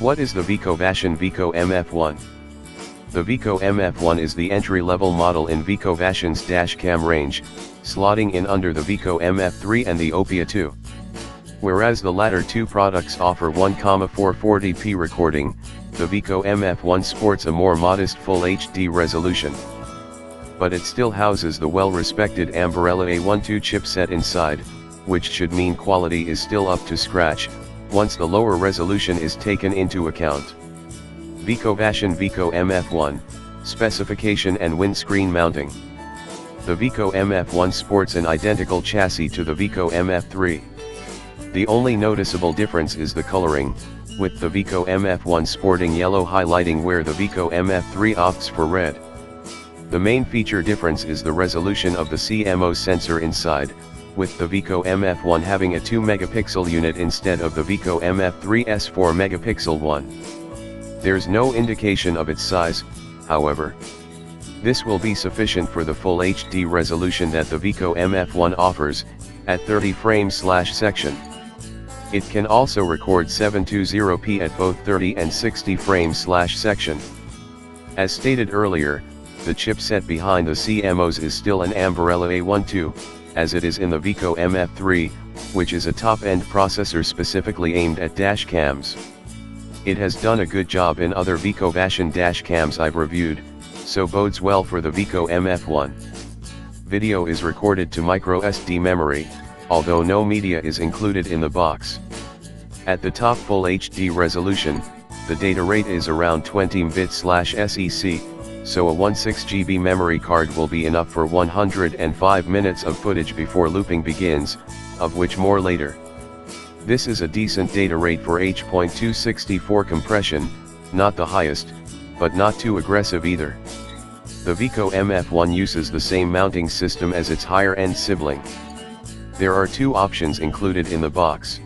What is the VicoVation Vico MF1? The Vico MF1 is the entry-level model in VicoVation's dashcam range, slotting in under the Vico MF3 and the Opia 2. Whereas the latter two products offer 1,440p recording, the Vico MF1 sports a more modest Full HD resolution. But it still houses the well-respected Ambarella A12 chipset inside, which should mean quality is still up to scratch, once the lower resolution is taken into account. VicoVation Vico MF1, specification and windscreen mounting. The Vico MF1 sports an identical chassis to the Vico MF3. The only noticeable difference is the coloring, with the Vico MF1 sporting yellow highlighting where the Vico MF3 opts for red. The main feature difference is the resolution of the CMOS sensor inside, with the Vico MF1 having a 2 megapixel unit instead of the Vico MF3's 4 megapixel one. There's no indication of its size, however. This will be sufficient for the Full HD resolution that the Vico MF1 offers, at 30 frames/section. It can also record 720p at both 30 and 60 frames/section. As stated earlier, the chipset behind the CMOS is still an Ambarella A12, as it is in the Vico MF3, which is a top-end processor specifically aimed at dashcams. It has done a good job in other VicoVation dashcams I've reviewed, so bodes well for the Vico MF1. Video is recorded to micro SD memory, although no media is included in the box. At the top Full HD resolution, the data rate is around 20 Mbps/sec, so a 16GB memory card will be enough for 105 minutes of footage before looping begins, of which more later. This is a decent data rate for H.264 compression, not the highest, but not too aggressive either. The Vico MF1 uses the same mounting system as its higher-end sibling. There are two options included in the box.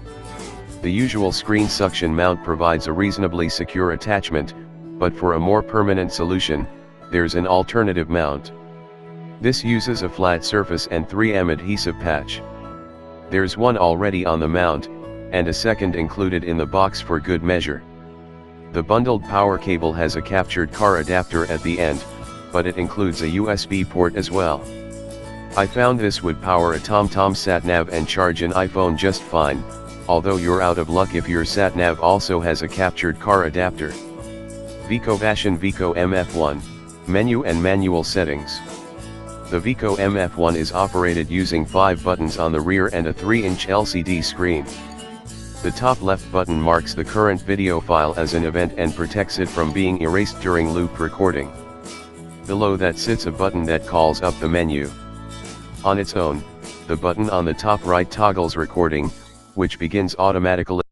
The usual screen suction mount provides a reasonably secure attachment, but for a more permanent solution, there's an alternative mount. This uses a flat surface and 3M adhesive patch. There's one already on the mount, and a second included in the box for good measure. The bundled power cable has a captured car adapter at the end, but it includes a USB port as well. I found this would power a TomTom sat-nav and charge an iPhone just fine, although you're out of luck if your sat-nav also has a captured car adapter. VicoVation Vico MF1, Menu and Manual Settings. The Vico MF1 is operated using 5 buttons on the rear and a 3-inch LCD screen. The top left button marks the current video file as an event and protects it from being erased during loop recording. Below that sits a button that calls up the menu. On its own, the button on the top right toggles recording, which begins automatically